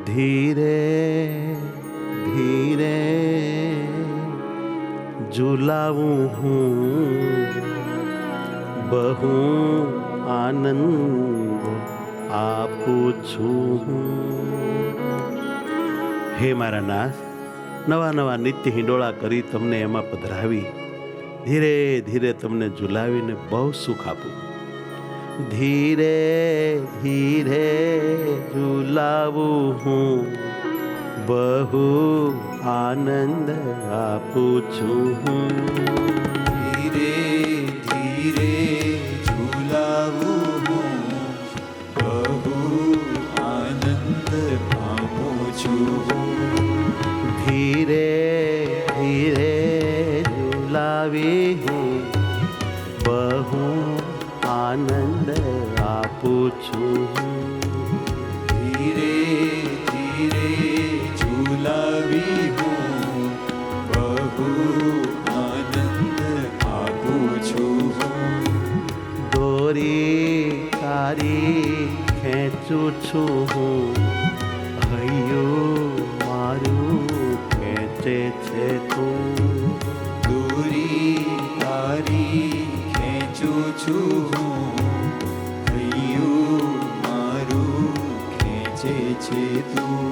ધીરે ધીરે ઝુલાવું હું, બહુ આનંદ આપું છું. હે મારા નાથ, નવા નવા નિત્ય હિંડોળા કરી તમને એમાં પધરાવી ધીરે ધીરે તમને ઝુલાવીને બહુ સુખ આપું. ધીરે ધીરે ઝુલાવું હું, બહુ આનંદ આપું છું. ધીરે ધીરે ઝુલાવું હું, બહુ આનંદ પામું છું. ધીરે ધીરે ઝુલાવી હું, બહુ આનંદ આપું છું. ધીરે ધીરે ઝુલાવી હું, બહુ આનંદ આપું છું. દોરી તારી ખેંચું છું હું, હૈયું મારું ખેંચે છે તું. દોરી તારી ખેંચું છું હું, હૈયું મારું ખેંચે છે તું.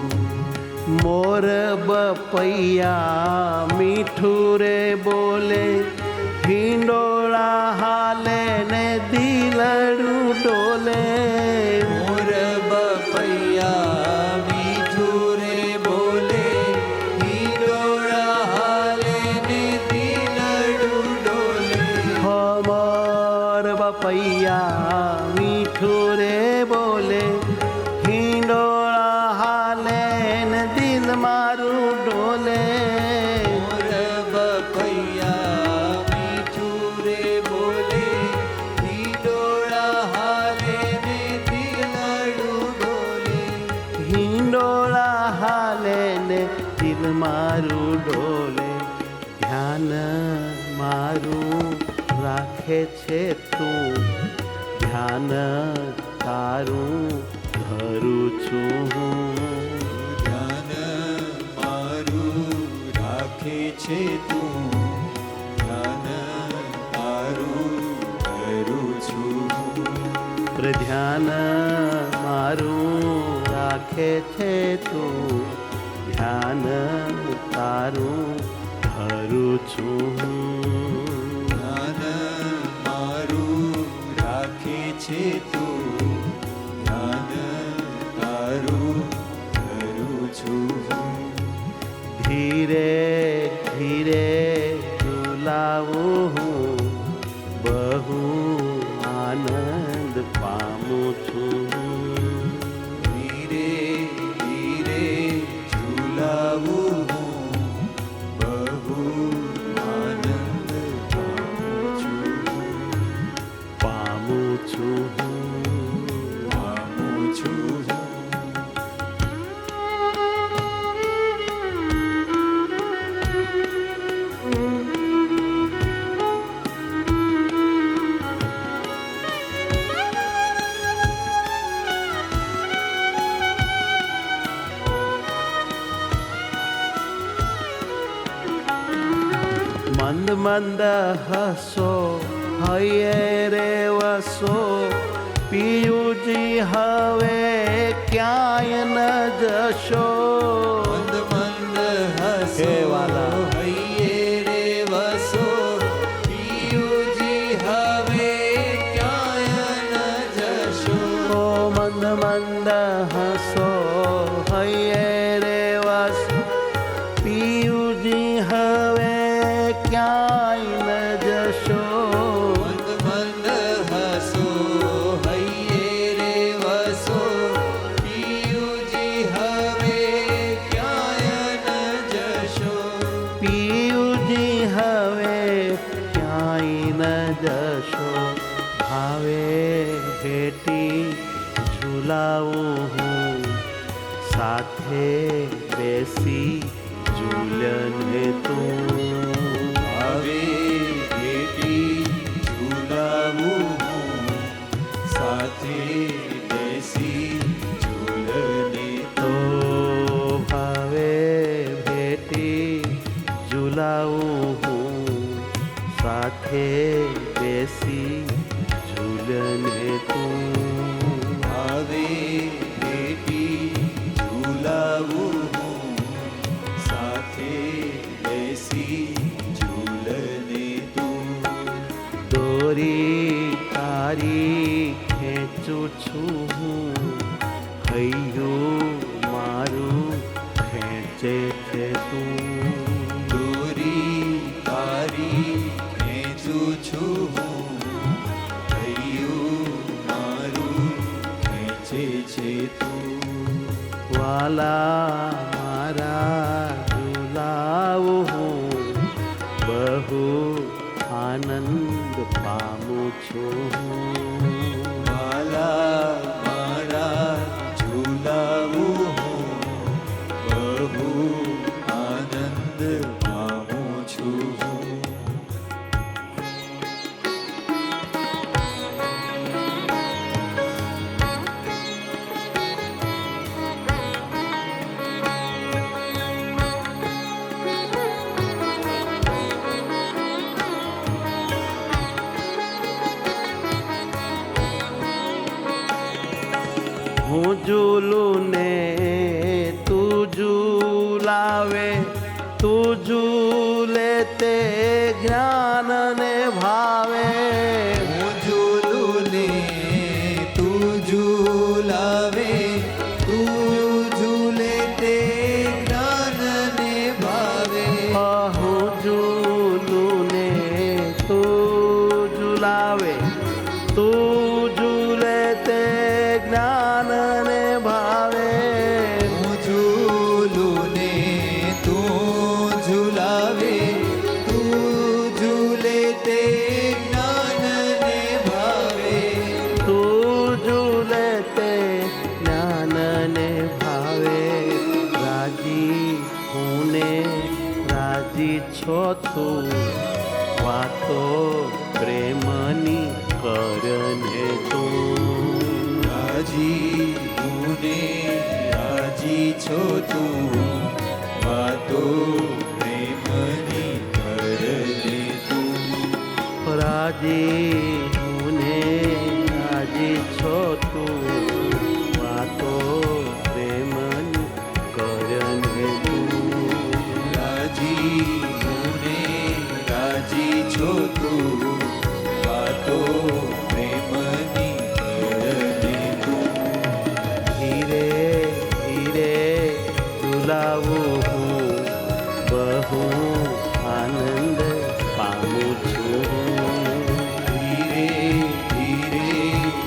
મોર બપૈયા મીઠું રે બોલે, હિંડોળા હાલે ને દિલડું ડોલે. મોર બપૈયા મીઠું રે બોલે, હિંડોળા હાલે ને દિલડું ડોલે. મોર બપૈયા મીઠું રે બોલે, હિંડોળા હાલે ને દિલ મારું ડોલે. મોર બપૈયા મીઠું રે બોલે, હિંડોળા હાલે ને દિલડું ડોલે. હિંડોળા હાલે ને દિલ મારું ડોલે. ધ્યાન મારું રાખે છે તું, ધ્યાન તારું ધરું છું હું. ધ્યાન મારું રાખે છે તું, ધ્યાન તારું કરું છું. ધ્યાન મારું રાખે છે તું, ધ્યાન તારું ધરું છું. ધ્યાન મારું રાખે છે તું, ધ્યાન તારું કરું છું. ધીરે ધીરે ઝુલાવું હું, બહુ આનંદ પામું છું. ધીરે ધીરે ઝુલાવું હું, બહુ આનંદ પામું છું. પામું છું. પામું છું. મંદ મંદ હસો, હૈયે રે વસો, પિયુજી હવે ક્યાંય ન જશો. મંદ મંદ હસો, હે વાલા. હૈયે રે વસો, પિયુજી હવે ક્યાંય ન જશો. ઓ મંદ મંદ હસો, હૈયે રે વસો, પિયુજી હવે ક્યાંય ન જશો. મંદ મંદ હસો, હૈયે રે વસો, પિયુજી હવે ક્યાંય ન જશો. પિયુજી હવે ક્યાંય ન જશો. ભાવે ભેટી ઝુલાવું હું, સાથે બેસી ઝૂલને તું. હવે ભેટી ઝુલાવું હું, સાથે બેસી ઝૂલને તો ખેંચું છું હું, હૈયું મારું ખેંચે છે તું. દોરી તારી ખેંચું છું હું, હૈયું મારું ખેંચે છે તું. વાલા મારા ઝુલાવું હું, બહુ આનંદ પામું છું. વાલા મારા ઝુલાવું હું, બહુ આનંદ પામું છું. હું ઝૂલું ને તું ઝૂલાવે, તું ઝૂલે તે જ્ઞાન ને ભાવે. હું ઝૂલું ને તું ઝૂલાવે, તું ઝૂલે તે જ્ઞાન ને ભાવે. હું ઝૂલું ને તું ઝૂલાવે, તું ઝૂલે તે જ્ઞાન ને ભાવે. હું ઝૂલું ને તું ઝૂલાવે, તું ઝૂલે તે જ્ઞાન ને ભાવે. તું ઝૂલે તે જ્ઞાન ને ભાવે. રાજી હું ને રાજી છો તું, વાતો પ્રેમની કરને તું. રાજી હું ને રાજી છો તું, વાતો પ્રેમની કરને તું. રાજી હું ને રાજી છો તું, વાતો પ્રેમની કરને તું. રાજી હું ને રાજી છો તું, વાતો પ્રેમની કરને તું. ધીરે ધીરે ઝુલાવું હું, બહુ આનંદ પામું છું. ધીરે ધીરે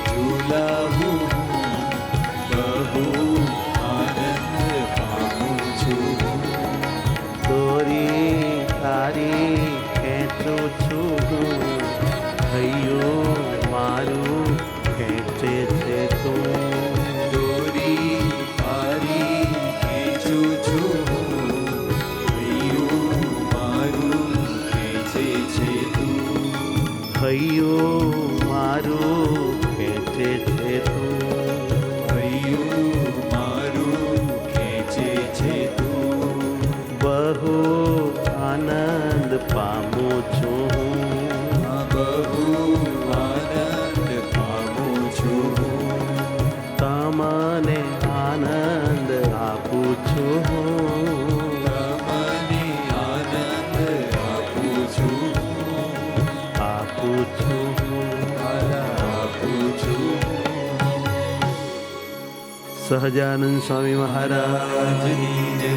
ઝૂલાવું હું, બહુ આનંદ પામું છું. દોરી તારી ખેંચું છું હું, હૈયું મારું ખેંચે છે તું. દોરી તારી ખેંચું છું હું, હૈયું મારું ખેંચે છે તું. હૈયું મારું ખેંચે છે તું. હૈયું મારું ખેંચે છે તું. બહુ આનંદ પામું છું. બહુ આનંદ પામું છું. તમને આનંદ આપું છું. તમને આનંદ આપું છું. આપું છું. આપું છું. સહજાનંદ સ્વામી મહારાજ રાજની જય.